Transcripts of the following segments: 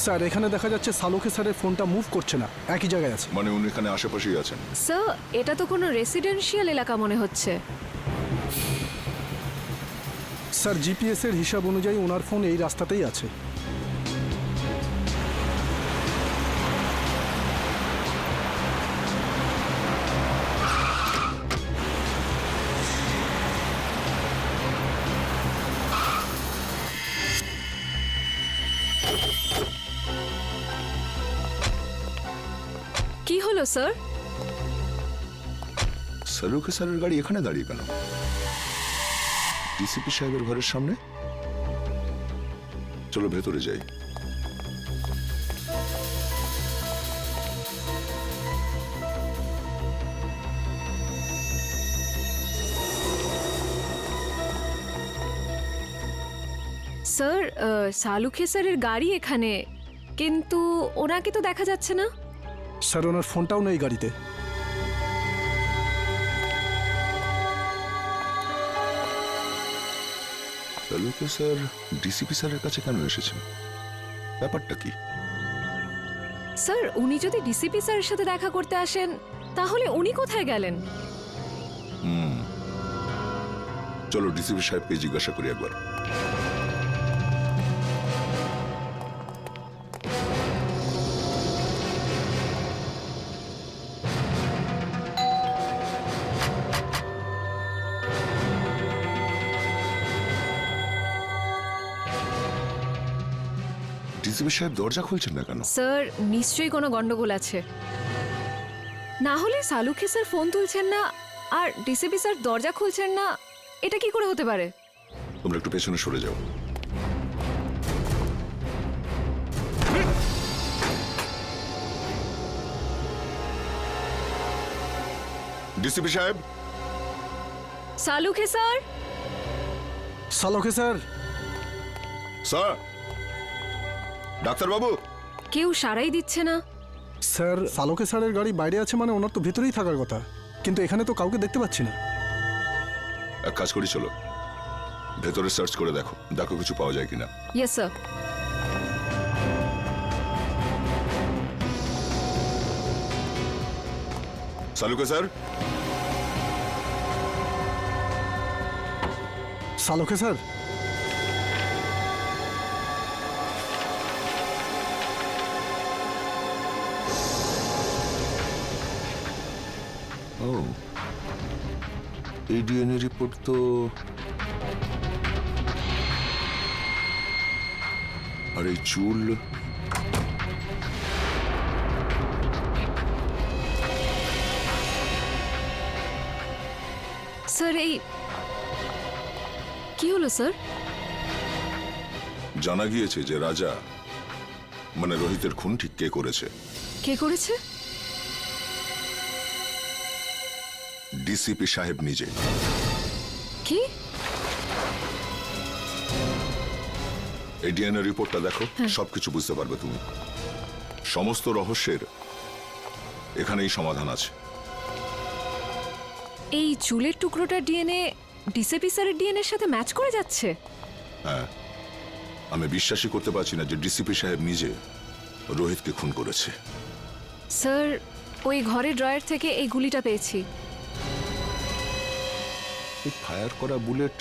Sir এখানে দেখা যাচ্ছে সালুকে স্যারের ফোনটা মুভ করছে না, একই জায়গায় আছে। মানে উনি এখানে আশেপাশেই আছেন? স্যার এটা তো কোনো রেসিডেন্সিয়াল এলাকা মনে হচ্ছে। স্যার জিপিএস এর হিসাব অনুযায়ী ওনার ফোন এই রাস্তাতেই আছে। কি হলো স্যার? সালুকে স্যারের গাড়ি এখানে দাঁড়িয়ে কেন? ডিসিপি সাহেবের ঘরের সামনে? চলো ভেতরে যাই। স্যার সালুখে স্যারের গাড়ি এখানে, কিন্তু ওনাকে তো দেখা যাচ্ছে না। স্যার ওনার ফোনটাও নেই গাড়িতে। সালুকে স্যার ডিসিপি স্যারের কাছে কেন এসেছেন? ব্যাপারটা কি? স্যার উনি যদি ডিসিপি স্যারের সাথে দেখা করতে আসেন তাহলে উনি কোথায় গেলেন? চলো ডিসিপি সাহেবকে জিজ্ঞাসা করি একবার। ডিসিপি সাহেব দরজা খুলছেন না কেন? স্যার নিশ্চয়ই কোনো গন্ডগোল আছে, না হলে সালুখে স্যার ফোন তুলছেন না আর ডিসিপি স্যার দরজা খুলছেন না, এটা কি করে হতে পারে? তোমরা একটু পেছনে সরে যাও। ডিসিপি সাহেব। সালুখে স্যার। সালুকে স্যার। স্যার। ডাক্তারবাবু। কেউ সারাই দিচ্ছে না। স্যার সালুকে স্যারের গাড়ি বাইরে আছে, মানে ওনার তো ভেতরেই থাকার কথা, কিন্তু এখানে তো কাউকে দেখতে পাচ্ছি না। এক কাজ করি, চলো ভেতরে সার্চ করে দেখো, দেখো কিছু পাওয়া যায় কিনা। Yes sir. সালুকে স্যার। সালুকে স্যার। ও, এই ডিএনএ রিপোর্ট তো আর এই চুল স্যার এই কি হলো স্যার? জানা গিয়েছে যে রাজা মানে রোহিতের খুন ঠিক কে করেছে। কে করেছে? ডিসিপি সাহেব নিজে। কি? এই ডিএনএ রিপোর্টটা দেখো, সবকিছু বুঝতে পারবে তুমি। সমস্ত রহস্যের এখানেই সমাধান আছে। এই চুলের টুকরোটার ডিএনএ ডিসিপি স্যারের ডিএনএর সাথে ম্যাচ করে যাচ্ছে? হ্যাঁ, আমি বিশ্বাসই করতে পারছি না যে ডিসিপি সাহেব নিজে রোহিতকে খুন করেছে। স্যার ওই ঘরের ড্রয়ার থেকে এই গুলিটা পেয়েছি। এই ফায়ার করা বুলেট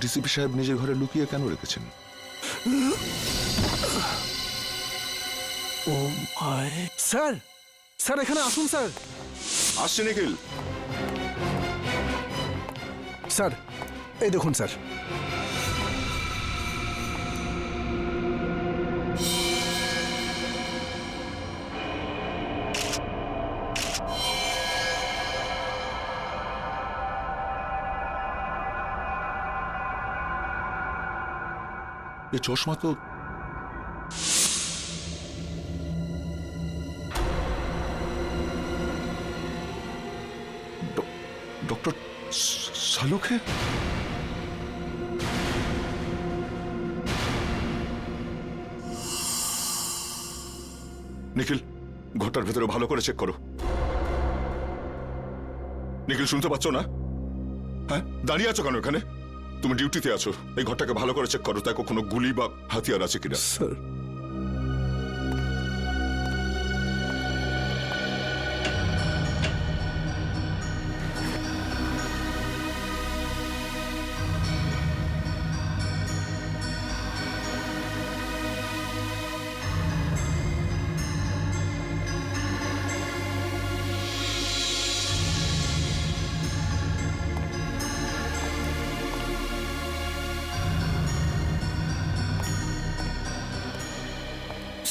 ডিসিপি সাহেব নিজের ঘরে লুকিয়ে কেন রেখেছেন? ও মাই। স্যার স্যার এখানে আসুন স্যার। আসছে নিখিল। স্যার এই দেখুন স্যার। এই চশমা তো ডক্টর সালুকে। নিখিল, ঘরটার ভেতরে ভালো করে চেক করো। নিখিল, শুনতে পাচ্ছ না? হ্যাঁ, দাঁড়িয়ে আছো কেন এখানে? তুমি ডিউটিতে আছো, এই ঘরটাকে ভালো করে চেক করো, তাই কোনো গুলি বা হাতিয়ার আছে কিনা। স্যার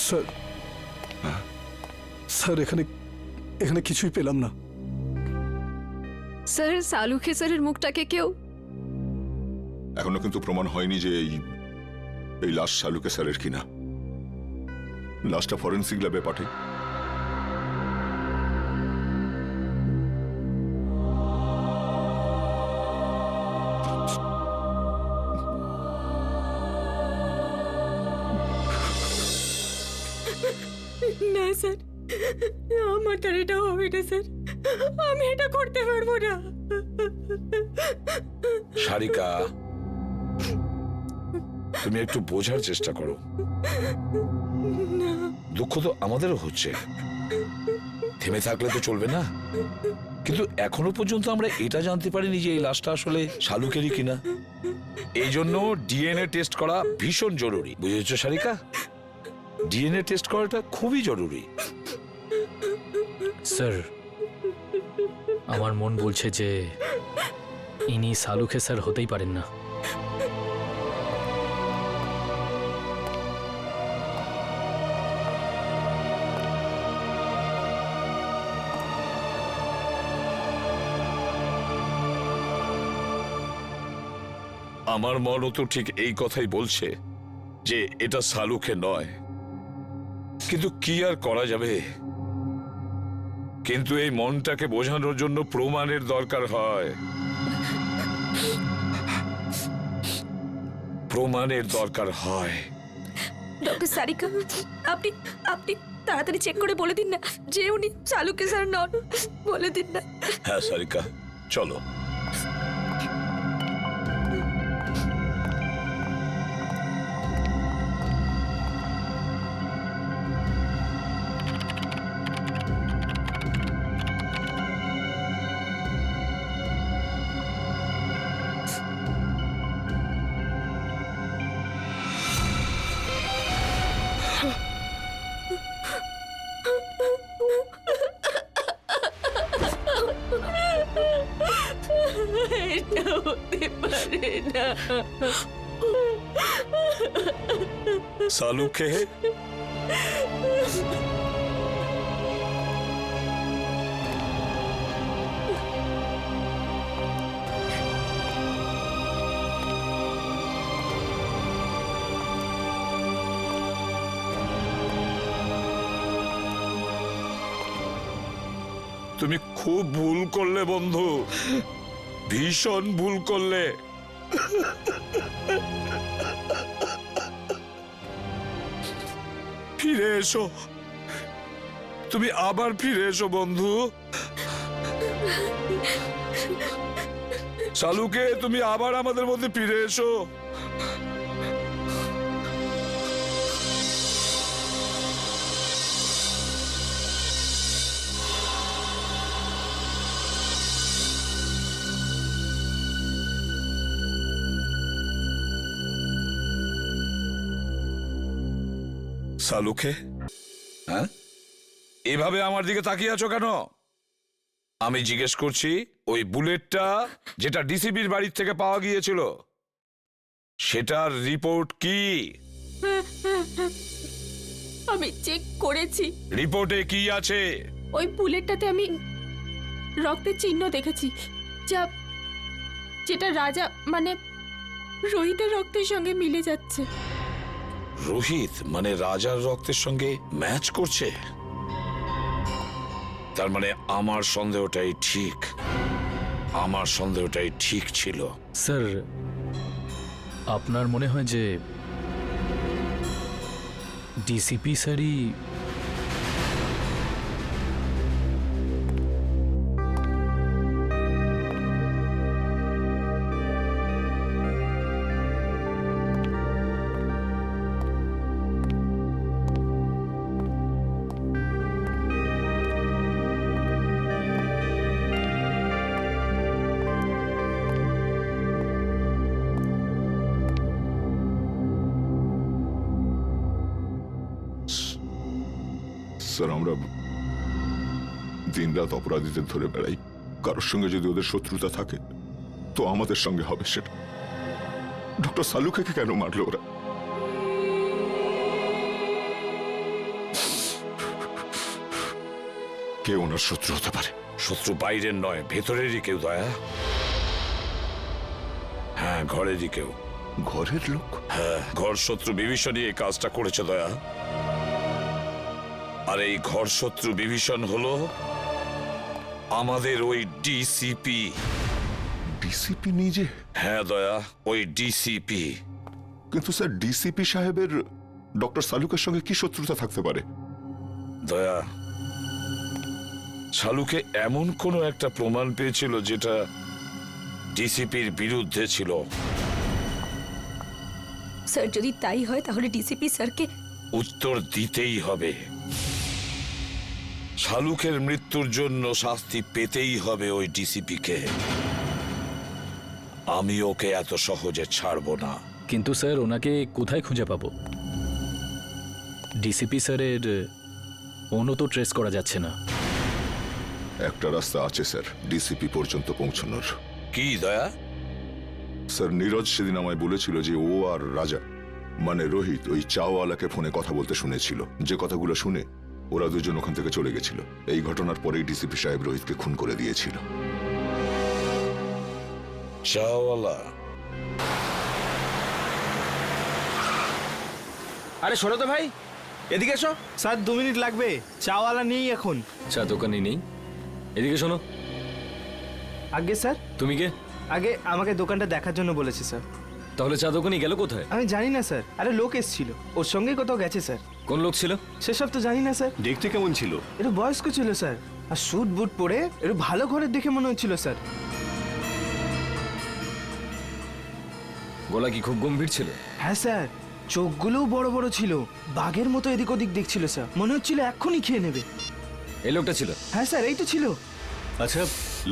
স্যার স্যার এখানে এখানে কিছুই পেলাম না। স্যার সালু খেসারের মুখটাকে কেউ এখনো কিন্তু প্রমাণ হয়নি যে এই লাশ শালুকে স্যারের কিনা। লাশটা ফরেন্সিক ল্যাবে পাঠাই। না স্যার, আমার দ্বারা এটা হবে না স্যার, আমি এটা করতে পারবো না। সারিকা, তুমি একটু বোঝার চেষ্টা করো। দুঃখ তো আমাদেরও হচ্ছে, থেমে থাকলে তো চলবে না। কিন্তু এখনো পর্যন্ত আমরা এটা জানতে পারিনি যে এই লাশটা আসলে শালুকেরই কিনা। এই জন্য ডিএনএ টেস্ট করা ভীষণ জরুরি, বুঝেছ সারিকা? ডিএনএ টেস্ট করাটা খুবই জরুরি। স্যার, আমার মন বলছে যে ইনি সালুকে স্যার হতেই পারেন না। আমার মনও তো ঠিক এই কথাই বলছে যে এটা সালুকে নয়, কিন্তু কি আর করা যাবে। কিন্তু এই মনটাকে বোঝানোর জন্য প্রমাণের দরকার হয়, প্রমাণের দরকার হয়। ডক্টর সারিকা, আপনি আপনি তাড়াতাড়ি চেক করে বলে দিন না যে উনি চালুকে স্যার নন, বলে দিন না। হ্যাঁ সারিকা, চলো। এটা হতে পারে না। সালুকে তুমি খুব ভুল করলে বন্ধু, ভীষণ ভুল করলে। ফিরে এসো, তুমি আবার ফিরে এসো বন্ধু। শালুকে, তুমি আবার আমাদের মধ্যে ফিরে এসো। শালুকে, হ্যাঁ, এভাবে আমার দিকে তাকিয়ে আছো কেন? আমি জিজ্ঞেস করছি, ওই বুলেটটা যেটা ডিসিবির বাড়ির থেকে পাওয়া গিয়েছিল সেটার রিপোর্ট কি? আমি চেক করেছি, রিপোর্টে কি আছে? ওই বুলেটটাতে আমি রক্তের চিহ্ন দেখেছি, যেটা রাজা মানে রোহিতের রক্তের সঙ্গে মিলে যাচ্ছে। রোহিত মানে রাজার রক্তের সঙ্গে ম্যাচ করছে? তার মানে আমার সন্দেহটাই ঠিক, আমার সন্দেহটাই ঠিক ছিল। স্যার, আপনার মনে হয় যে ডিসিপি স্যারই স্যার, আমরা দিনরাত অপরাধীদের ধরে বেড়াই। কারোর সঙ্গে যদি ওদের শত্রুতা থাকে তো আমাদের সঙ্গে হবে সেটা। ডক্টর সালুকে কেন মারলো ওরা? কে ওনার শত্রু হতে পারে? শত্রু বাইরের নয়, ভেতরেরই কেউ দয়া। হ্যাঁ, ঘরেরই কেউ। ঘরের লোক? হ্যাঁ, ঘর শত্রু বিভীষণই এই কাজটা করেছে দয়া। আর এই ঘর শত্রু বিভীষণ হলো আমাদের ওই ডিসিপি। ডিসিপি নিজে? হ্যাঁ দয়া, ওই ডিসিপি। কিন্তু স্যার, ডিসিপি সাহেবের ডক্টর সালুকের সঙ্গে কি শত্রুতা থাকতে পারে? দয়া, শালুকে এমন কোনো একটা প্রমাণ পেয়েছিল যেটা ডিসিপির বিরুদ্ধে ছিল। স্যার যদি তাই হয় তাহলে ডিসিপি স্যারকে উত্তর দিতেই হবে। শালুকের মৃত্যুর জন্য শাস্তি পেতেই হবে ওই ডিসিপিকে। আমি ওকে এত সহজে ছাড়বো না। কিন্তু স্যার, ওনাকে কোথায় খুঁজে পাবো? ডিসিপি স্যারের ফোনও তো ট্রেস করা যাচ্ছে না। একটা রাস্তা আছে স্যার ডিসিপি পর্যন্ত পৌঁছানোর। কি দয়া? স্যার, নীরজ সেদিন আমায় বলেছিল যে ও আর রাজা মানে রোহিত ওই চাওয়ালাকে ফোনে কথা বলতে শুনেছিল। যে কথাগুলো শুনে ওরা দুজন ওখান থেকে চলে গেছিল। এই ঘটনার পরেই ডিসিপি সাহেব রোহিতকে খুন করে দিয়েছিল। চাওয়ালা? আরে শোনো তো ভাই, এদিকে এসো। স্যার 2 মিনিট লাগবে, চাওয়ালা নেই এখন। চা দোকানে নেই? এদিকে শোনো। আগে স্যার? তুমি কে? আগে আমাকে দোকানটা দেখার জন্য বলেছে স্যার। তাহলে চা দোকানে গেল কোথায়? আমি জানি না স্যার। আরে লোক এসেছিল, ওর সঙ্গে কোথাও গেছে স্যার। কোন লোক ছিল? সেসব তো জানি না স্যার। দেখতে কেমন ছিল? একটু বয়স্ক ছিল স্যার, আর স্যুট বুট পরে একটু ভালো ঘরের দেখে মনে হচ্ছিল স্যার। গলা কি খুব গম্ভীর ছিল? হ্যাঁ স্যার, চোখগুলোও বড় বড় ছিল, বাঘের মতো এদিক ওদিক দেখছিল স্যার। মনে হচ্ছিল এক্ষুনি খেয়ে নেবে। এই লোকটা ছিল? হ্যাঁ স্যার, এই তো ছিল। আচ্ছা,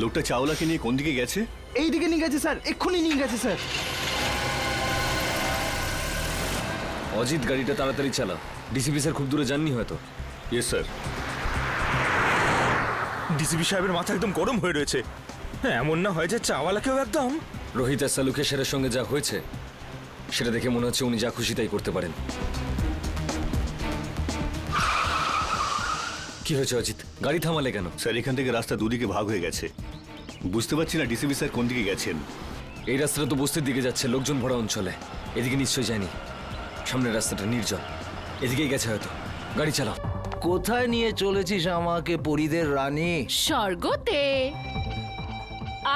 লোকটা চাওলাকে নিয়ে কোন দিকে গেছে? এই দিকে নিয়ে গেছে স্যার, এক্ষুনি নিয়ে গেছে স্যার। অজিত, গাড়িটা তাড়াতাড়ি চালা। ডিসিপি স্যার খুব দূরে যাননি হয়তো। Yes sir. ডিসিপি সাহেবের মাথা একদম গরম হয়ে রয়েছে। হ্যাঁ, এমন না হয় যে চাওয়ালাকেও একদম। রোহিত আর সালুকেশ্বরের সঙ্গে যা হয়েছে সেটা দেখে মনে হচ্ছে উনি যা খুশি তাই করতে পারেন। কি হয়েছে অজিত? গাড়ি থামালে কেন? স্যার, এখান থেকে রাস্তা দুদিকে ভাগ হয়ে গেছে। বুঝতে পারছি না ডিসিপি স্যার কোন দিকে গেছেন। এই রাস্তাটা তো বস্তির দিকে যাচ্ছে, লোকজন ভরা অঞ্চলে। এদিকে নিশ্চয়ই যায়নি। সামনের রাস্তাটা নির্জন, এদিকেই গেছে হয়তো। গাড়ি চালাও। কোথায় নিয়ে চলেছিস আমাকে, পরীদের রানী? স্বর্গতে।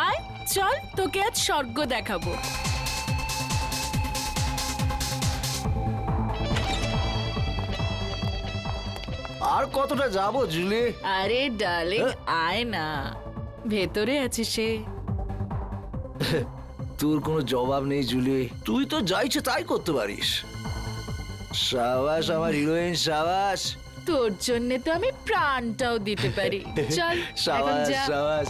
আয় চল, তোকে আজ স্বর্গ দেখাবো। আর কতটা যাবো জুলি? আরে ডার্লিং, আয় না, ভেতরে আছে সে। তোর কোনো জবাব নেই জুলি, তুই তো যা ইচ্ছে তাই করতে পারিস। সাবাস আমার হিরোইন, সাবাস। তোর জন্য তো আমি প্রাণটাও দিতে পারি। চল এখন সাবাস যা। সাবাস।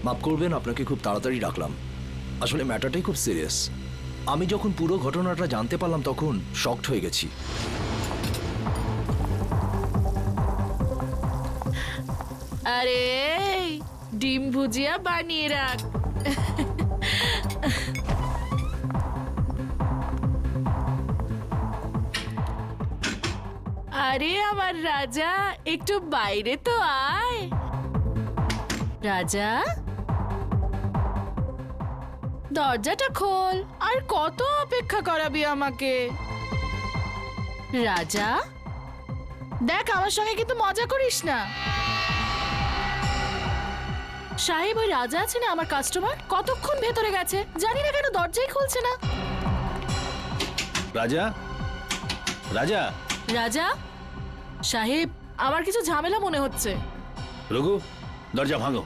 মাফ করবেন, আপনাকে খুব তাড়াতাড়ি ডাকলাম। আসলে ম্যাটারটাই খুব সিরিয়াস। আমি যখন পুরো ঘটনাটা জানতে পারলাম তখন শকড হয়ে গেছি। আরে ডিম ভুজিয়া বানিয়ে রাখ। আরে আমার রাজা, একটু বাইরে তো আয়। রাজা, দরজাটা খোল। আর কত অপেক্ষা করাবি আমাকে? রাজা দেখ, আমার সঙ্গে কিন্তু মজা করিস না। সাহেব, ওই রাজা আছে না আমার কাস্টমার, কতক্ষণ ভেতরে গেছে, জানি না কেন দরজাই খুলছে না। রাজা, রাজা। রাজা সাহেব, আমার কিছু ঝামেলা মনে হচ্ছে। রঘু, দরজা ভাঙো।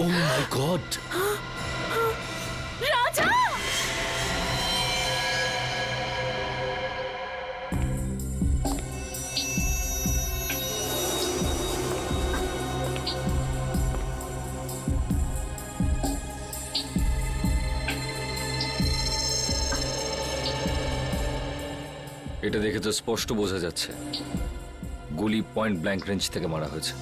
ও মাই গড! রাজা! এটা দেখে তো স্পষ্ট বোঝা যাচ্ছে গুলি পয়েন্ট ব্ল্যাঙ্ক রেঞ্জ থেকে মারা হয়েছে।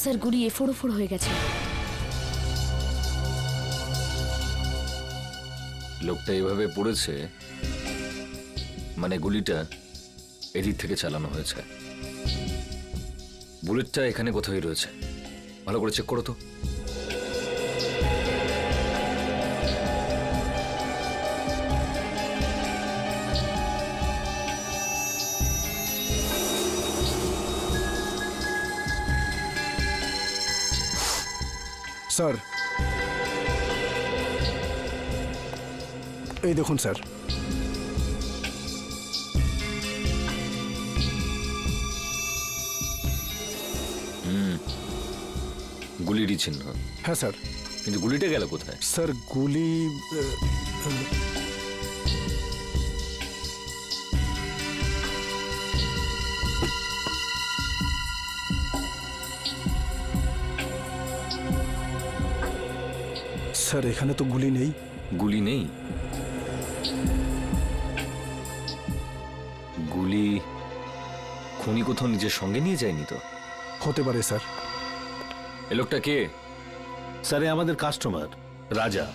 স্যার গুলি এফোড় হয়ে গেছে। লোকটা এভাবে পড়েছে মানে গুলিটা এদিক থেকে চালানো হয়েছে। বুলেটটা এখানে কোথায় রয়েছে, ভালো করে চেক করো তো। স্যার এই দেখুন স্যার, গুলিরই চিহ্ন, হ্যাঁ স্যার। কিন্তু গুলিটা গেল কোথায়? স্যার গুলি স্যার এখানে তো গুলি নেই। গুলি নেই? গুলি খুনি কোথাও নিজের সঙ্গে নিয়ে যায়নি তো? হতে পারে স্যার। এ লোকটা কে? স্যার আমাদের কাস্টমার রাজা।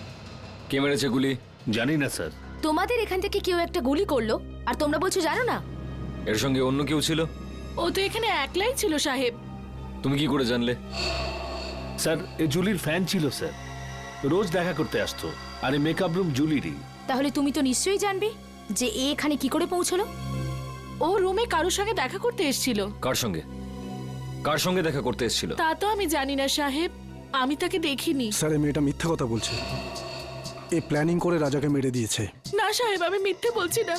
কে মেরেছে গুলি? জানি না স্যার। তোমাদের এখান থেকে কেউ একটা গুলি করলো আর তোমরা বলছো জানো না? এর সঙ্গে অন্য কেউ ছিল? ও তো এখানে একলাই ছিল সাহেব। তুমি কি করে জানলে? স্যার এ জুলির ফ্যান ছিল স্যার, রোজ দেখা করতে আসতো। আর এই মেকআপ রুম জুলিরই। তাহলে তুমি তো নিশ্চয়ই জানবে যে এ এখানে কি করে পৌঁছলো। ও রুমে কারোর সঙ্গে দেখা করতে এসেছিল। কার সঙ্গে? কার সঙ্গে দেখা করতে এসেছিল? তা তো আমি জানি না সাহেব, আমি তাকে দেখিনি। স্যার এই মেয়েটা মিথ্যে কথা বলছে। এ প্ল্যানিং করে রাজাকে মেরে দিয়েছে। না সাহেব, আমি মিথ্যে বলছি না,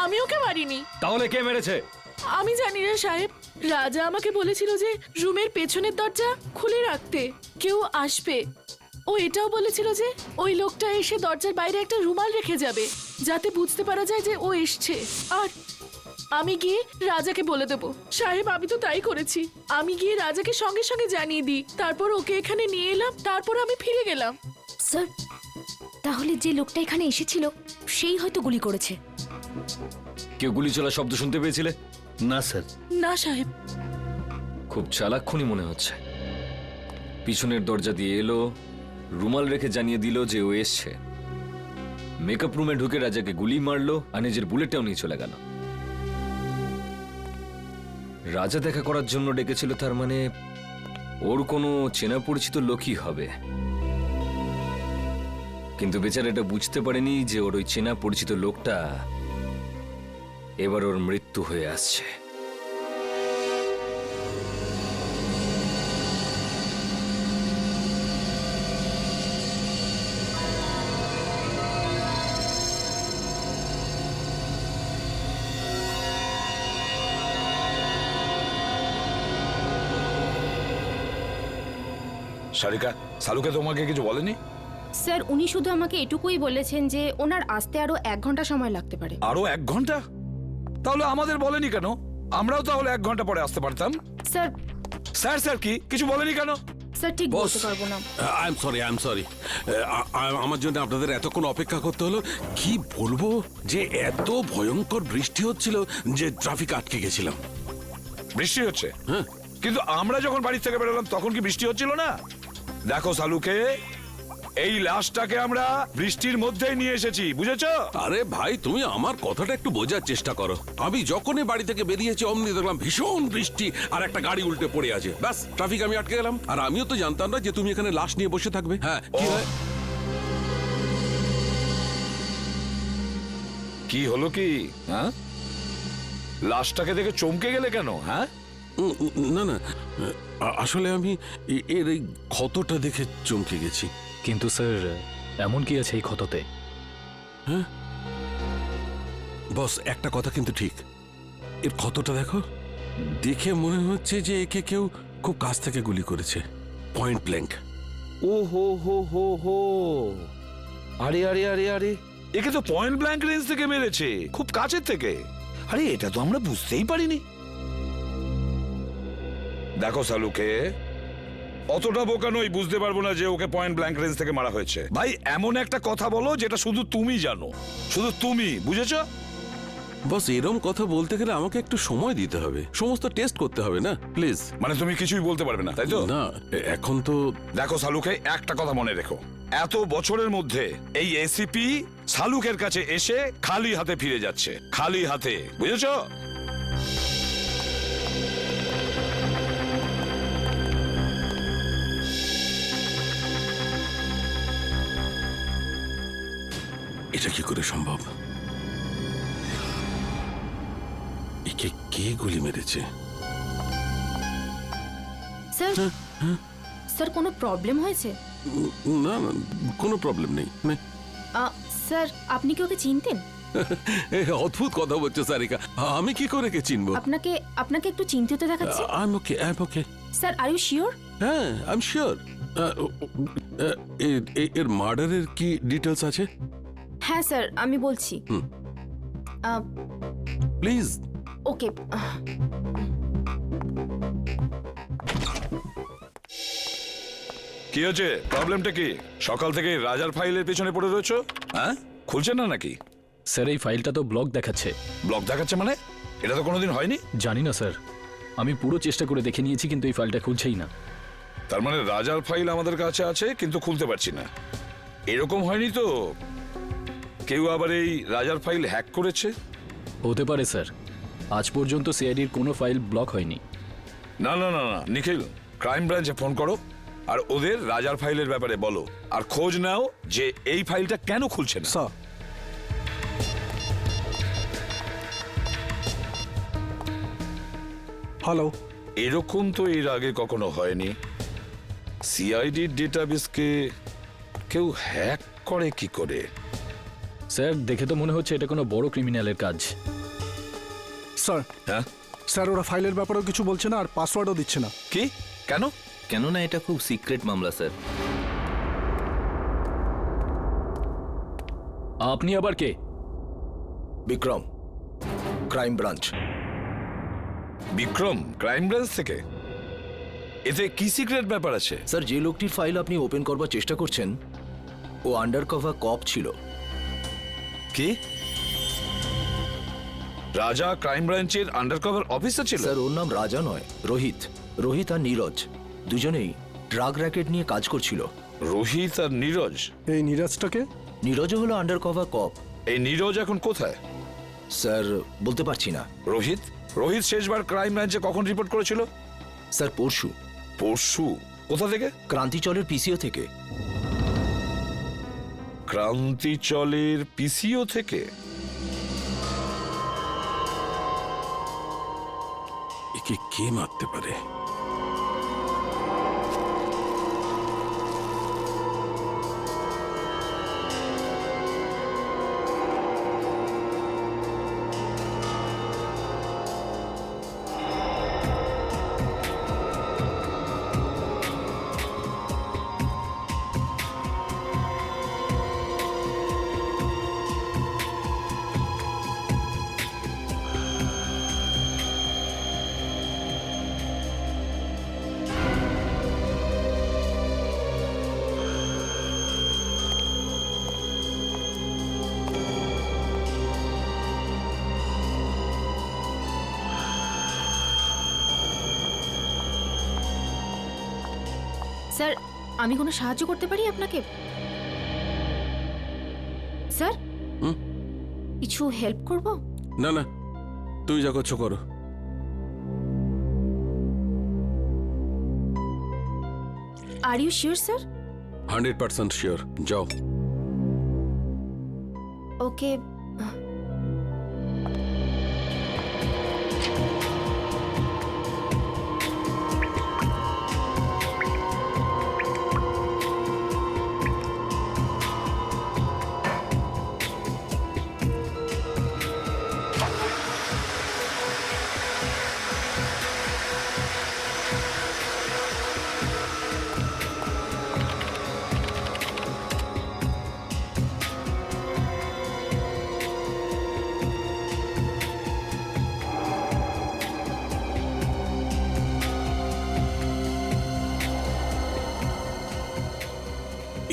আমি ওকে মারিনি। তাহলে কে মেরেছে? আমি জানি না সাহেব, রাজা আমাকে বলেছিল যে রুমের পেছনের দরজা খুলে রাখতে, কেউ আসবে। ও এটাও বলেছিল যে ওই লোকটা এসে দরজার বাইরে একটা রুমাল রেখে যাবে যাতে বুঝতে পারা যায় যে ও এসছে। আর আমি গিয়ে রাজাকে বলে দেব। সাহেব আমি তো তাই করেছি, আমি গিয়ে রাজাকে সঙ্গে সঙ্গে জানিয়ে দিই, তারপর ওকে এখানে নিয়ে এলাম, তারপর আমি ফিরে গেলাম। স্যার তাহলে যে লোকটা এখানে এসেছিল সেই হয়তো গুলি করেছে। কেউ গুলি চলার শব্দ শুনতে পেয়েছিলে? না স্যার। না সাহেব। খুব চালাক খুনি মনে হচ্ছে। পিছনের দরজা দিয়ে এলো, রুমাল রেখে জানিয়ে দিল যে ও এসছে, মেকআপ রুমে ঢুকে রাজাকে গুলি মারলো আর নিজের বুলেটটাও নিয়ে চলে গেল। রাজা দেখা করার জন্য ডেকেছিল, তার মানে ওর কোনো চেনা পরিচিত লোকই হবে। কিন্তু বেচারা এটা বুঝতে পারেনি যে ওর ওই চেনা পরিচিত লোকটা এবার ওর মৃত্যু হয়ে আসছে। সারিকা, সালুকে তোমাকে কিছু বলেনি? স্যার উনি শুধু আমাকে এটুকুই বলেছেন যে ওনার আসতে আরো 1 ঘন্টা সময় লাগতে পারে। আরো 1 ঘন্টা? তাহলে আমাদের বলেনি কেন? আমরাও তাহলে 1 ঘন্টা পরে আসতে পারতাম। স্যার স্যার স্যার কি কিছু বলেনি কেন? স্যার ঠিক বলতে পারবো না। আই এম সরি আমার জন্য আপনাদের এতক্ষণ অপেক্ষা করতে হলো। কি বলবো যে এত ভয়ঙ্কর বৃষ্টি হচ্ছিল যে ট্রাফিক আটকে গেছিলাম। বৃষ্টি হচ্ছে? হ্যাঁ। কিন্তু আমরা যখন বাড়ি থেকে বেরোলাম তখন কি বৃষ্টি হচ্ছিল না? দেখো সালুকে, এই লাশটাকে আমরা বৃষ্টির মধ্যেই নিয়ে এসেছি, বুঝেছো? আরে ভাই তুমি আমার কথাটা একটু বোঝার চেষ্টা করো। আমি যখনই বাড়ি থেকে বেরিয়েছি অমনি দেখলাম ভীষণ বৃষ্টি আর একটা গাড়ি উল্টে পড়ে আছে। ব্যাস ট্রাফিক আমি আটকে গেলাম। আর আমিও তো জানতাম না যে তুমি এখানে লাশ নিয়ে বসে থাকবে। হ্যাঁ কি হয়? কি হলো কি? হ্যাঁ, লাশটাকে দেখে চমকে গেলে কেন? হ্যাঁ না না, আসলে আমি এর এই ক্ষতটা দেখে চমকে গেছি। কিন্তু স্যার এমন কি আছে এই ক্ষততে? হ্যাঁ বস, একটা কথা কিন্তু ঠিক, এর ক্ষতটা দেখো, দেখে মনে হচ্ছে যে একে কেউ খুব কাছ থেকে গুলি করেছে, পয়েন্ট ব্ল্যাঙ্ক। ও হো হো হো হো, আরে আরে আরে আরে, একে তো পয়েন্ট ব্ল্যাঙ্ক রেঞ্জ থেকে মেরেছে, খুব কাছের থেকে। আরে এটা তো আমরা বুঝতেই পারিনি। দেখো সালুকে, অতটা বোকা নই, বুঝতে পারবো না যে ওকে পয়েন্ট ব্ল্যাঙ্ক রেঞ্জ থেকে মারা হয়েছে। ভাই এমন একটা কথা বলো যেটা শুধু তুমি জানো, শুধু তুমি বুঝেছো। বস এরম কথা বলতে গেলে আমাকে একটু সময় দিতে হবে, সমস্ত টেস্ট করতে হবে না প্লিজ। মানে তুমি কিছুই বলতে পারবে না তাই তো? না এখন তো দেখো সালুকে, একটা কথা মনে রেখো, এত বছরের মধ্যে এই এসিপি সালুকের কাছে এসে খালি হাতে ফিরে যাচ্ছে, খালি হাতে, বুঝেছো? এটা কি করে সম্ভব? একে কে গুলি মেরেছে? স্যার স্যার কোনো প্রবলেম হয়েছে? না না, কোনো প্রবলেম নেই। স্যার আপনি কি ওকে চিনতেন? অদ্ভুত কথা বলছো সারিকা, আমি কি করে কে চিনবো? আপনাকে আপনাকে একটু চিন্তিত দেখাচ্ছে। I am okay. Sir are you sure? হ্যাঁ আই এম শিওর। এর মার্ডারের কি ডিটেলস আছে? হ্যাঁ স্যার আমি বলছি। প্লিজ। ওকে কি হচ্ছে, প্রবলেমটা কি? সকাল থেকে রাজার ফাইলের পেছনে পড়ে রয়েছো, হ্যাঁ? খুলছে না নাকি? স্যার এই ফাইলটা তো ব্লক দেখাচ্ছে। ব্লক দেখাচ্ছে মানে? এটা তো কোনোদিন হয়নি। জানি না স্যার, আমি পুরো চেষ্টা করে দেখে নিয়েছি কিন্তু এই ফাইলটা খুলছেই না। তার মানে রাজার ফাইল আমাদের কাছে আছে কিন্তু খুলতে পারছি না। এরকম হয়নি তো কেউ আবার এই রাজার ফাইল হ্যাক করেছে? হতে পারে স্যার, আজ পর্যন্ত সিআইডির কোনো ফাইল ব্লক হয়নি। না না না না, নিখিল ক্রাইম ব্রাঞ্চে ফোন করো আর ওদের রাজার ফাইলের ব্যাপারে বলো, আর খোঁজ নাও যে এই ফাইলটা কেন খুলছে না। স্যার হ্যালো, এরকম তো এর আগে কখনো হয়নি। সিআইডির ডেটাবেসকে কেউ হ্যাক করে কি করে? স্যার দেখে তো মনে হচ্ছে এটা কোনো বড় ক্রিমিনালের কাজ। স্যার হ্যাঁ স্যার ওরা ফাইলের ব্যাপারেও কিছু বলছে না আর পাসওয়ার্ডও দিচ্ছে না। কি? কেন? কেননা এটা খুব সিক্রেট মামলা স্যার। আপনি আবার কে? Vikram, crime branch. Vikram crime branch থেকে? এতে কি সিক্রেট ব্যাপার আছে? স্যার যে লোকটির ফাইল আপনি ওপেন করবার চেষ্টা করছেন ও আন্ডারকভার কপ ছিল। কি? রাজা ক্রাইম ব্রাঞ্চের আন্ডারকভার অফিসার ছিল? স্যার ওর নাম রাজা নয়, রোহিত। রোহিত আর নীরজ দুজনেই ড্রাগ র্যাকেট নিয়ে কাজ করছিল। রোহিত আর নীরজ? এই নীরজটাকে? নীরজও হলো আন্ডারকভার কপ। এই নীরজ এখন কোথায়? স্যার বলতে পারছি না। রোহিত? রোহিত শেষবার ক্রাইম ব্রাঞ্চে কখন রিপোর্ট করেছিল? স্যার পরশু। পরশু? কোথা থেকে? ক্রান্তিচলের পিসিও থেকে। ক্রান্তিচলের পিসিও থেকে? একে কে মারতে পারে? স্যার আমি কোনো সাহায্য করতে পারি আপনাকে? স্যার কিছু হেল্প করব? না না, তুই যা করছো করো। Are you sure sir? 100% sure. যাও। ওকে।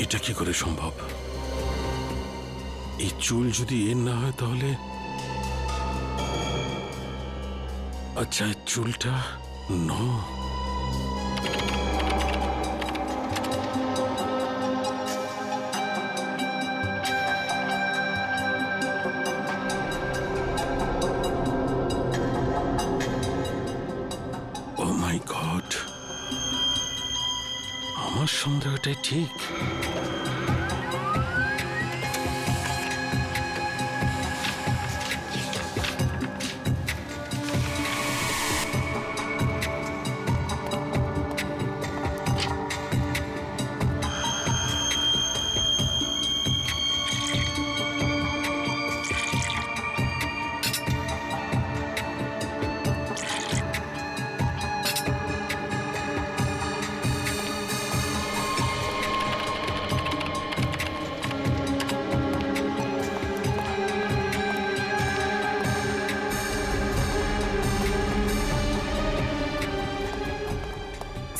এটা কি করে সম্ভব? এই চুল যদি এর না হয় তাহলে আচ্ছা এই চুলটা ন ও মাই গড, আমার সন্দেহটাই ঠিক।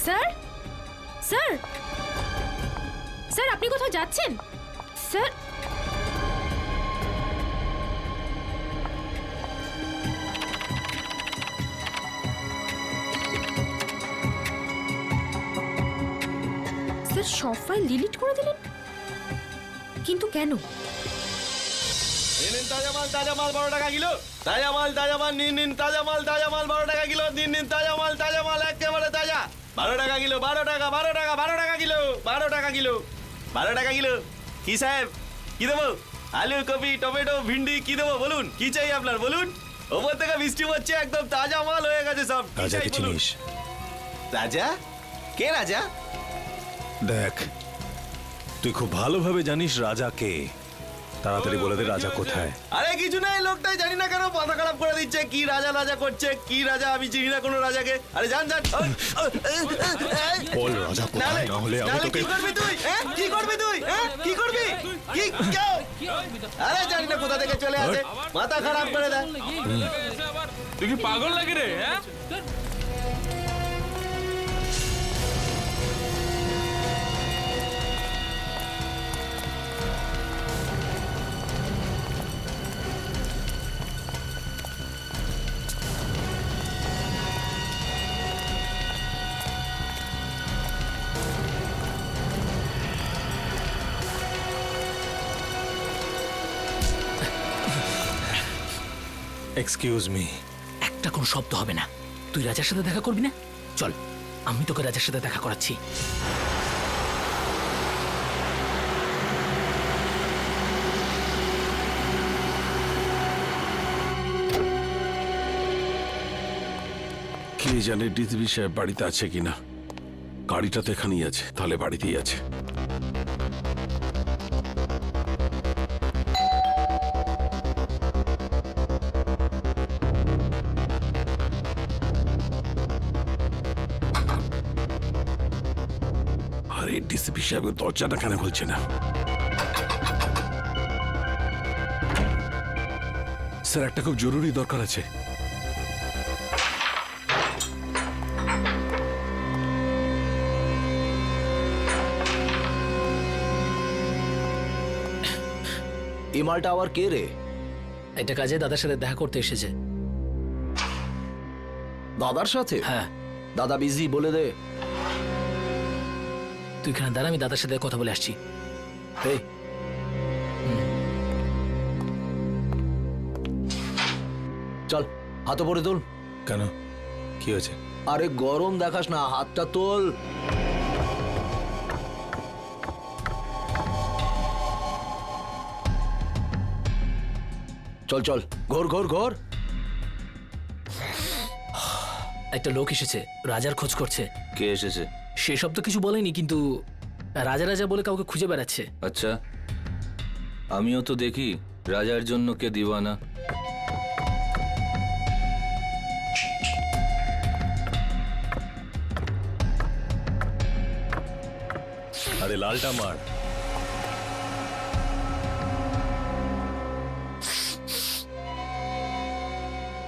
স্যার, স্যার, স্যার আপনি কোথাও যাচ্ছেন? স্যার, স্যার সব ফাইল ডিলিট করে দিলেন, কিন্তু কেন? তাজা মাল 12 টাকা কিলো। তাজা মাল নিন তাজা মাল 12 টাকা কিলো। নিন তাজা মাল একেবারে তাজা। 12 টাকা কিলো, 12 টাকা, 12 টাকা, 12 টাকা কিলো, 12 টাকা কিলো, 12 টাকা কিলো। কি সাহেব, কি দেবো? আলু, কপি, টমেটো, ভিন্ডি কি দেবো বলুন? কি চাই আপনার বলুন? ওপর থেকে বৃষ্টি হচ্ছে, একদম তাজা মাল হয়ে গেছে সব। রাজাকে চিনিস? রাজা? কে রাজা? দেখ, তুই খুব ভালোভাবে জানিস রাজা কে। তাড়াতাড়ি বলে দে রাজা কোথায়। আরে কিছু নাই, লোকটাই জানি না কেন মাথা খারাপ করে দিচ্ছে। কি রাজা রাজা করছে, কি রাজা, আমি চিনি না কোনো রাজাকে। আরে জান জান, বল রাজা কোথায়, না হলে আমি তোকে। কি করবি তুই? কি করবি তুই? কি করবি? কি কেউ? আরে জানি না কোথা থেকে চলে আসে, মাথা খারাপ করে দেয়। তুই কি পাগল লাগে রে? Excuse me. একটা কোনো শব্দ হবে না। তুই রাজার সাথে দেখা করবি না? চল, আমি তোকে রাজার সাথে দেখা করাচ্ছি। কে জানে ডিসিপি সাহেব বাড়িতে আছে কিনা। গাড়িটা তো এখানেই আছে, তাহলে বাড়িতেই আছে। আরে ডিসিপি সাহেব দরজাটা কেন খুলছে না? স্যার, একটা খুব জরুরি দরকার আছে। এই মালটা আবার কে রে? এটা কাজে দাদার সাথে দেখা করতে এসেছে। দাদার সাথে? হ্যাঁ। দাদা বিজি, বলে দে। তুই এখানে দাঁড়া, আমি দাদার সাথে কথা বলে আসছি। এই চল, হাত পরে তোল। কেন, কি হয়েছে? আরে গরম দেখাস না, হাতটা তোল। চল চল, ঘোর ঘোর ঘোর। একটা লোক এসেছে, রাজার খোঁজ করছে। কে এসেছে? সেসব তো কিছু বলেনি, কিন্তু রাজা রাজা বলে কাউকে খুঁজে বেড়াচ্ছে। আচ্ছা, আমিও তো দেখি রাজার জন্য কে দিওয়ানা। আরে লালটা মার।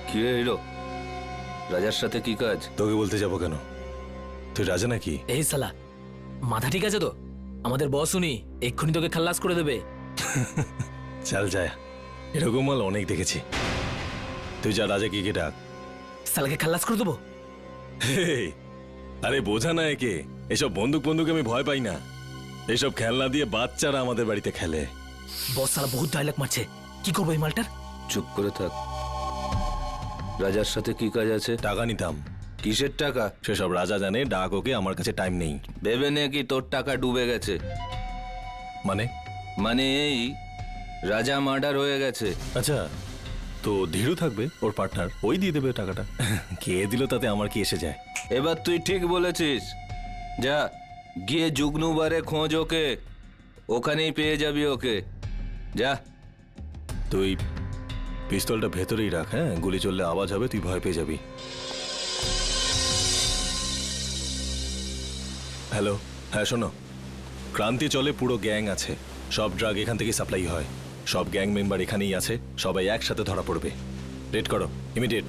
কি রে হিরো, রাজার সাথে কি কাজ? তোকে বলতে যাবো কেন? তুই রাজা নাকি? এই সালা, মাথা ঠিক আছে তো? আমাদের বস উনি এক্ষুনি তোকে খাল্লাস করে দেবে। চল যায়, এরকম মাল অনেক দেখেছি। তুই যা রাজাকে গিয়ে ডাক। সালাকে খাল্লাস করে দেবো। হেই, আরে বোঝা না একে, এসব বন্দুক আমি ভয় পাই না। এসব খেলনা দিয়ে বাচ্চারা আমাদের বাড়িতে খেলে। বস সালা বহুত ডায়লগ মারছে, কি করবো এই মালটার? চুপ করে থাক। রাজার সাথে কি কাজ আছে? টাকা নিতাম। কিসের টাকা? সেসব রাজা জানে, ডাক ওকে, আমার কাছে টাইম নেই। ভেবে নে কি তোর টাকা ডুবে গেছে। মানে এই রাজা মার্ডার হয়ে গেছে। আচ্ছা, তো ধীরু থাকবে, ওর পার্টনার, ওই দিয়ে দেবে টাকাটা। কে দিল তাতে আমার কি এসে যায়? এবার তুই ঠিক বলেছিস। যা গিয়ে জুগনুবারে খোঁজ ওকে, ওখানেই পেয়ে যাবি ওকে। যা। তুই পিস্তলটা ভেতরেই রাখ, হ্যাঁ? গুলি চললে আওয়াজ হবে, তুই ভয় পেয়ে যাবি। হ্যালো, হ্যাঁ শোনো, ক্রান্তি চলে পুরো গ্যাং আছে, সব ড্রাগ এখান থেকে সাপ্লাই হয়, সব গ্যাং মেম্বার এখানেই আছে, সবাই একসাথে ধরা পড়বে। রেড করো, ইমিডিয়েট।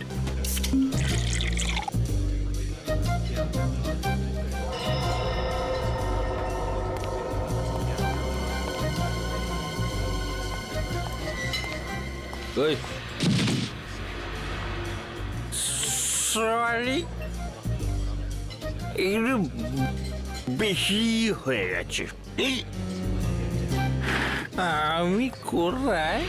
ওই সরি, একটু বেশি হয়ে গেছে। আমি কোথায়?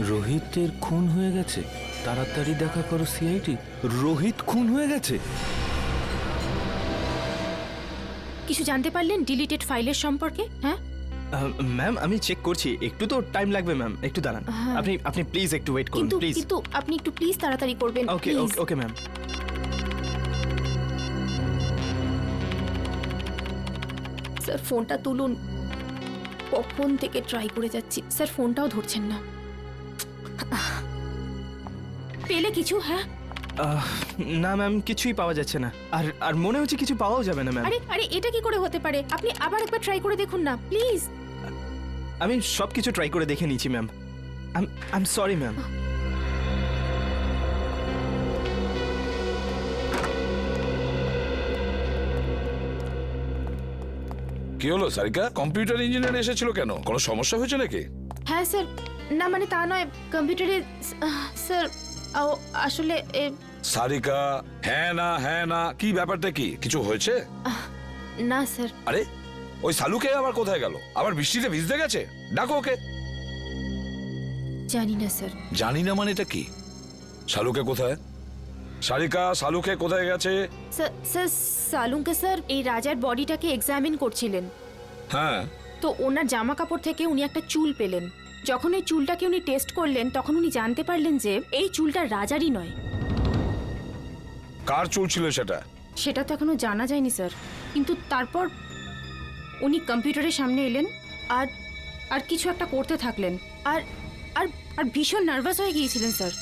রোহিতের খুন হয়ে গেছে। তাড়াতাড়ি দেখা করো সিআইডি। রোহিত খুন হয়ে গেছে। কিছু জানতে পারলেন ডিলিটেড ফাইলের সম্পর্কে? হ্যাঁ ম্যাম, আমি চেক করছি, একটু তো টাইম লাগবে ম্যাম, একটু দাঁড়ান। আপনি প্লিজ একটু ওয়েট করুন প্লিজ। কিন্তু আপনি একটু প্লিজ তাড়াতাড়ি করবেন। ওকে ওকে ম্যাম। স্যার ফোনটা তুলুন, কখন থেকে ট্রাই করে যাচ্ছি, স্যার ফোনটাও ধরছেন না। পেলে কিছু? হ্যাঁ না ম্যাম, কিছুই পাওয়া যাচ্ছে না, আর মনে হচ্ছে কিছু পাওয়াও যাবে না ম্যাম। আরে এটা কি করে হতে পারে? আপনি আবার একবার ট্রাই করে দেখুন না প্লিজ। আমি সব কিছু ট্রাই করে দেখে নিয়েছি ma'am. I am sorry ma'am. কি হলো সারিকা? কম্পিউটার ইঞ্জিনিয়ার এসেছিল কেন? কোনো সমস্যা হয়েছে নাকি? হ্যাঁ স্যার, না মানে তা নয়, কম্পিউটারে স্যার আসলে সারিকা, হ্যাঁ না কি ব্যাপারটা কি? কিছু হয়েছে? না স্যার। আরে ওই সালুকে আবার কোথায় গেল? আবার বৃষ্টিতে ভিজতে গেছে? ডাকো ওকে। জানি না স্যার। জানি না মানে এটা কি? সালুকে কোথায়? সারিকা, সালুকে কোথায় গেছে? স্যার সালুকে স্যার এই রাজার বডিটাকে এক্সামিন করছিলেন। হ্যাঁ, তো ওনার জামা কাপড় থেকে উনি একটা চুল পেলেন। যখন এই চুলটাকে উনি টেস্ট করলেন তখন উনি জানতে পারলেন যে এই চুলটা রাজারই নয়। কার চুল ছিল সেটা? সেটা তো এখনো জানা যায়নি স্যার, কিন্তু তারপর উনি কম্পিউটারের সামনে এলেন আর আর কিছু একটা করতে থাকলেন, আর আর আর ভীষণ নার্ভাস হয়ে গিয়েছিলেন স্যার,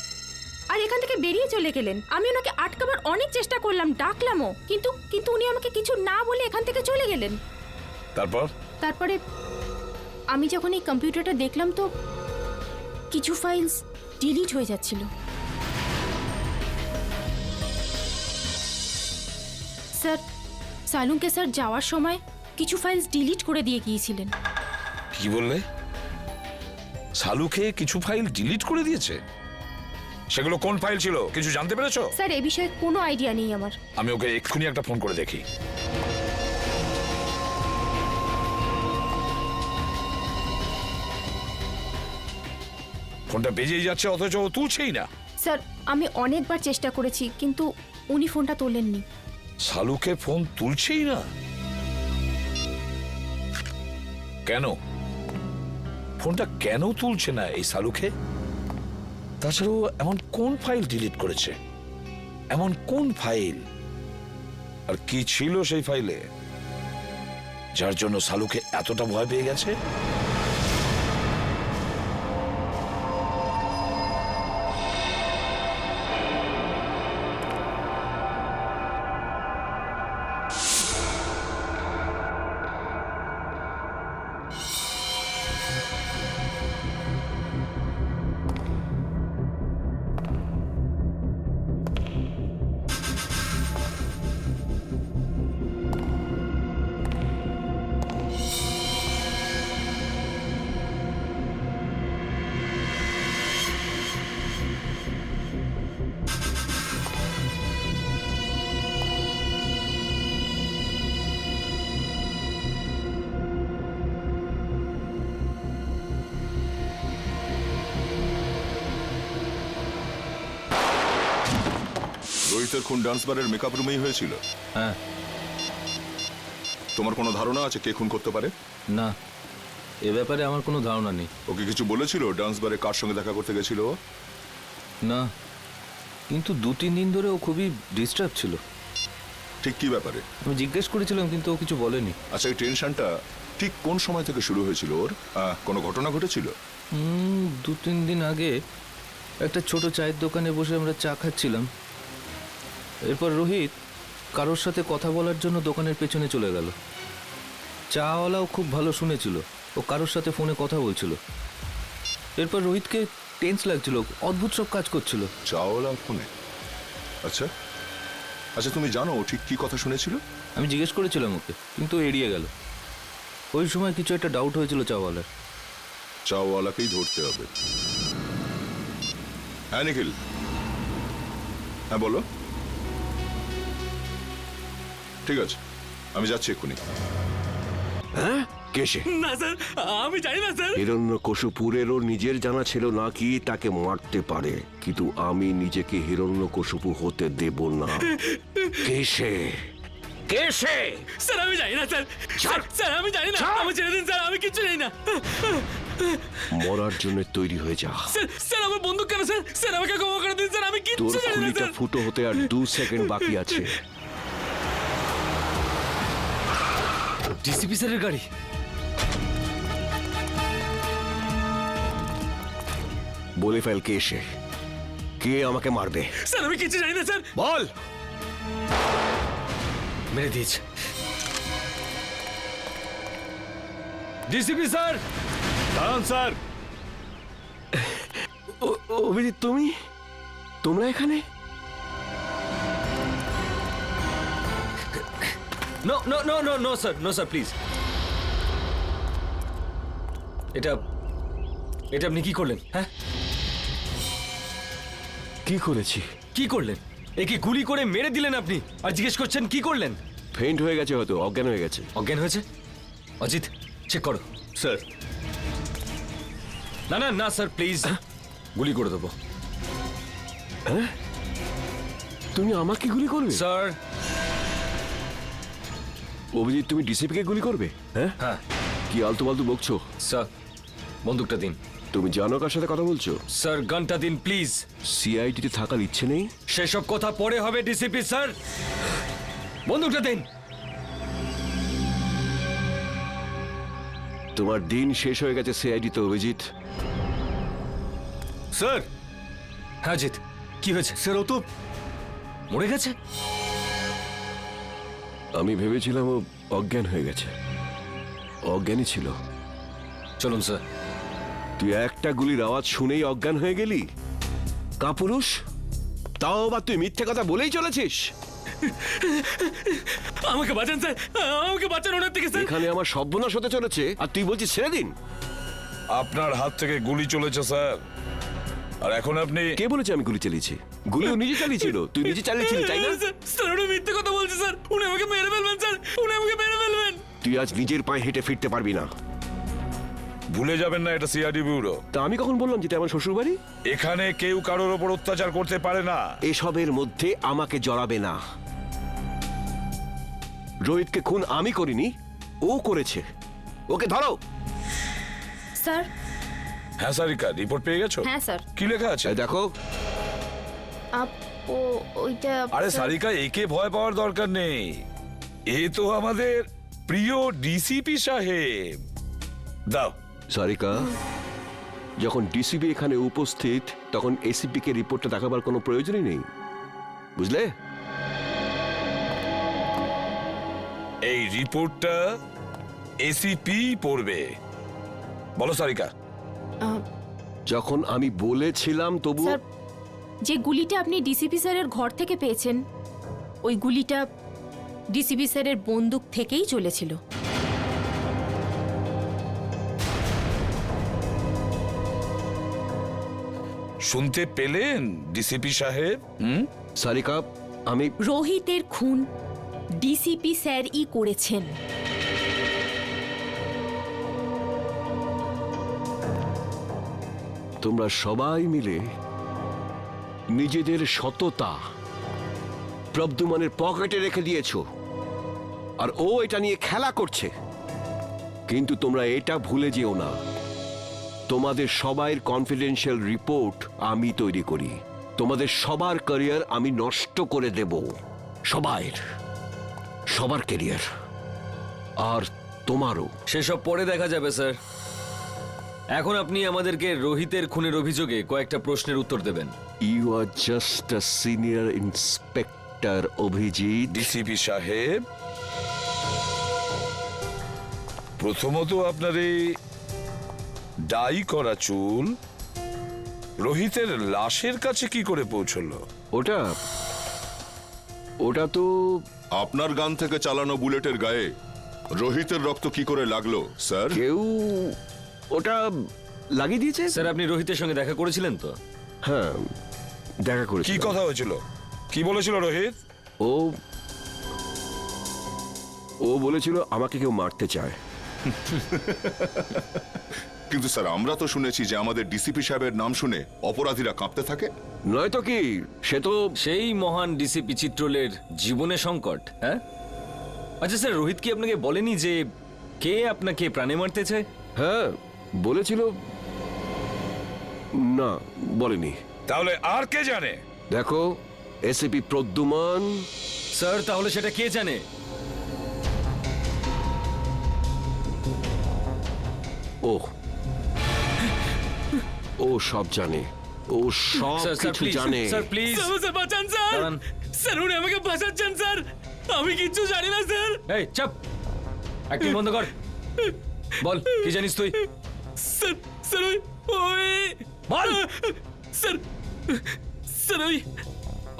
আর এখান থেকে বেরিয়ে চলে গেলেন। আমি ওনাকে আটকাবার অনেক চেষ্টা করলাম, ডাকলামও, কিন্তু উনি আমাকে কিছু না বলে এখান থেকে চলে গেলেন। তারপরে আমি যখন এই কম্পিউটারটা দেখলাম তো কিছু ফাইলস ডিলিট হয়ে যাচ্ছিল। স্যার সালুকে স্যার যাওয়ার সময় কিছু ফাইলস ডিলিট করে দিয়ে গিয়েছিলেন। কি বললে? সালুকে কিছু ফাইল ডিলিট করে দিয়েছে? সেগুলো কোন ফাইল ছিল কিছু জানতে পেরেছো? স্যার এই বিষয়ে কোনো আইডিয়া নেই আমার। আমি ওকে এক্ষুনি একটা ফোন করে দেখি। ফোনটা বেজেই যাচ্ছে অথচ ও তুলছেই না। স্যার আমি অনেকবার চেষ্টা করেছি কিন্তু উনি ফোনটা তোলেননি। সালুকে ফোন তুলছেই না কেন? ফোনটা কেন তুলছে না এই সালুকে? তাছাড়াও এমন কোন ফাইল ডিলিট করেছে? এমন কোন ফাইল? আর কি ছিল সেই ফাইলে যার জন্য সালুকে এতটা ভয় পেয়ে গেছে? রোহিতের খুন ডান্স বারের মেকআপ রুমেই হয়েছিল? হ্যাঁ। তোমার কোনো ধারণা আছে কে খুন করতে পারে? না, এ ব্যাপারে আমার কোনো ধারণা নেই। ওকে কিছু বলেছিল ডান্স বারে কার সঙ্গে দেখা করতে গেছিল ও? না, কিন্তু 2-3 দিন ধরে ও খুবই ডিস্টার্ব ছিল। ঠিক কি ব্যাপারে? আমি জিজ্ঞেস করেছিলাম কিন্তু ও কিছু বলেনি। আচ্ছা, এই টেনশনটা ঠিক কোন সময় থেকে শুরু হয়েছিল ওর? কোনো ঘটনা ঘটেছিল? 2-3 দিন আগে একটা ছোট চায়ের দোকানে বসে আমরা চা খাচ্ছিলাম। এরপর রোহিত কারোর সাথে কথা বলার জন্য দোকানের পেছনে চলে গেল। চাওয়ালাও খুব ভালো শুনেছিল, ও কারোর সাথে ফোনে কথা বলছিল। এরপর রোহিতকে টেন্স লাগছিল, অদ্ভুত সব কাজ করছিল। চাওয়ালা ফোনে? আচ্ছা আচ্ছা, তুমি জানো ও ঠিক কি কথা শুনেছিল? আমি জিজ্ঞেস করেছিলাম ওকে, কিন্তু ও এড়িয়ে গেল। ওই সময় কিছু একটা ডাউট হয়েছিল চাওয়ালার। চাওয়ালাকেই ধরতে হবে। হ্যাঁ নিখিল, হ্যাঁ বলো। ঠিক আছে, আমি যাচ্ছি এক্ষুনি। হ্যাঁ, কেসে? না স্যার, আমি জানি না স্যার। হিরণ্যকশিপুরেরও নিজের জানা ছিল না কি তাকে মারতে পারে, কিন্তু আমি নিজেকে হিরণ্যকশিপু হতে দেব না। কেসে? কেসে? স্যার আমি জানি না স্যার। স্যার আমি জানি না, আমি ছেড়ে দিন স্যার, আমি কিছু জানি না। মরার জন্য তৈরি হয়ে যা। স্যার আমার বন্দুক কেন স্যার? স্যার আমাকে ক্ষমা করে দিন স্যার, আমি তোর কিচ্ছু জানি না খুলিটা স্যার। ফুটো হতে আর 2 সেকেন্ড বাকি আছে। ডিসিপি স্যারের গাড়ি। বলে ফেল কেসে, কে আমাকে মারবে? স্যার আমি কিছু জানি না স্যার। বল। মেরে দিয়েছে ডিসিপি স্যার। দাঁড়ান স্যার। অভিজিৎ, তোমরা এখানে? No no no no no sir, no sir please. এটা এটা আপনি কি করলেন? হ্যাঁ, কি করেছি? কি করলেন? একে গুলি করে মেরে দিলেন আপনি, আর জিজ্ঞেস করছেন কি করলেন? ফেন্ট হয়ে গেছে, হয়তো অজ্ঞান হয়ে গেছে। অজ্ঞান হয়েছে? অজিত চেক করো। স্যার। না না না স্যার প্লিজ, গুলি করে দেবো। হ্যাঁ, তুমি আমাকে গুলি করবে? স্যার। অভিজিৎ, তুমি ডিসিপিকে গুলি করবে? হ্যাঁ হ্যাঁ। কি আলতু ফালতু বকছো? স্যার বন্দুকটা দিন। তুমি জানো কার সাথে কথা বলছো? স্যার গানটা দিন প্লিজ। সিআইডিতে থাকার ইচ্ছে নেই? সেসব কথা পরে হবে ডিসিপি স্যার, বন্দুকটা দিন। তোমার দিন শেষ হয়ে গেছে সিআইডিতে, অভিজিৎ। স্যার। হ্যাঁ জিৎ, কি হয়েছে? স্যার, ও তো মরে গেছে। আমি ভেবেছিলাম ও অজ্ঞান হয়ে গেছে। অজ্ঞানই ছিল। চলুন স্যার। তুই একটা গুলির আওয়াজ শুনেই অজ্ঞান হয়ে গেলি? কাপুরুষ, তাও আবার তুই মিথ্যে কথা বলেই চলেছিস। আমাকে বাঁচান স্যার, আমাকে বাঁচান ওনার থেকে স্যার। এখানে আমার সর্বনাশ হতে চলেছে আর তুই বলছিস ছেড়ে দিন। আপনার হাত থেকে গুলি চলেছে স্যার, আর এখন আপনি? কে বলেছে আমি গুলি চালিয়েছি? গুলিও নিজে চালিয়েছিল। তুই নিজে চালিয়েছিলি, তাই না? স্যার উনি মিথ্যে কথা বলছে স্যার, উনি আমাকে মেরে ফেলবেন স্যার, উনি আমাকে মেরে ফেলবেন। তুই আজ নিজের পায়ে হেঁটে ফিরতে পারবি না। ভুলে যাবেন না এটা সিআইডি ব্যুরো। তা আমি কখন বললাম যেটা আমার শ্বশুর বাড়ি? এখানে কেউ কারোর ওপর অত্যাচার করতে পারে না। এসবের মধ্যে আমাকে জড়াবে না। রোহিতকে খুন আমি করিনি, ও করেছে। ওকে ধরো। স্যার। হ্যাঁ সারিকা, রিপোর্ট পেয়ে গেছো? হ্যাঁ স্যার। কি লেখা আছে দেখো। ওইটা। আরে সারিকা, একে ভয় পাওয়ার দরকার নেই, এ তো আমাদের প্রিয় ডিসিপি সাহেব। দাও। সারিকা, যখন ডিসিপি এখানে উপস্থিত তখন এসিপি কে রিপোর্টটা দেখাবার কোনো প্রয়োজনই নেই, বুঝলে? এই রিপোর্টটা এসিপি পড়বে। বলো সারিকা। যখন আমি বলেছিলাম তবু। স্যার, যে গুলিটা আপনি ডিসিপি স্যারের ঘর থেকে পেয়েছেন, ওই গুলিটা ডিসিপি স্যারের বন্দুক থেকেই চলেছিল। শুনতে পেলেন ডিসিপি সাহেব? সারিকা, আমি রোহিতের খুন ডিসিপি স্যারই করেছেন। তোমরা সবাই মিলে নিজেদের সততা প্রদ্যুমানের পকেটে রেখে দিয়েছো আর ও এটা নিয়ে খেলা করছে। কিন্তু তোমরা এটা ভুলে যেও না, তোমাদের সবাইয়ের কনফিডেন্সিয়াল রিপোর্ট আমি তৈরি করি। তোমাদের সবার ক্যারিয়ার আমি নষ্ট করে দেব, সবার ক্যারিয়ার, আর তোমারও। সেসব পরে দেখা যাবে স্যার। এখন আপনি আমাদেরকে রোহিতের খুনের অভিযোগে কয়েকটা প্রশ্নের উত্তর দেবেন। You are just a senior inspector Abhijit. DCP সাহেব, প্রথমত আপনার এই ডাই করা চুল রোহিতের লাশের কাছে কি করে পৌঁছলো? ওটা তো আপনার গান থেকে চালানো বুলেটের গায়ে রোহিতের রক্ত কি করে লাগলো স্যার? কেউ ওটা লাগিয়ে দিয়েছে। স্যার, আপনি রোহিতের সঙ্গে দেখা করেছিলেন তো? হ্যাঁ, দেখা করেছি। কি কথা হয়েছিল? কি বলেছিল রোহিত? ও বলেছিল আমাকে কেউ মারতে চায়। কিন্তু স্যার, আমরা তো শুনেছি যে আমাদের ডিসিপি সাহেবের নাম শুনে অপরাধীরা কাঁপতে থাকে। নয়তো কি, সে তো সেই মহান ডিসিপি চিত্রলের জীবনে সংকট। হ্যাঁ, আচ্ছা স্যার, রোহিত কি আপনাকে বলেনি যে কে আপনাকে প্রাণে মারতে চায়? হ্যাঁ বলেছিল। না, বলেনি। তাহলে আর কে জানে? দেখো, এসিপি প্রদ্যুমান। স্যার, তাহলে সেটা কে জানে? ও সব জানে, ও সব কিছু জানে। স্যার প্লিজ, স্যার বাঁচান স্যার। স্যার উনি আমাকে বাঁচাচ্ছেন স্যার, আমি কিচ্ছু জানি না স্যার। এই চুপ, অ্যাক্টিং বন্ধ কর। বল, কি জানিস তুই? স্যার স্যার ওই বল। স্যার স্যার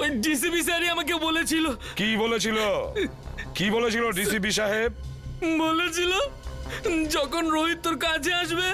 ওই ডিসিপি স্যারই আমাকে বলেছিল। কি বলেছিল? কি বলেছিল ডিসিপি সাহেব? বলেছিল যখন রোহিত তোর কাছে আসবে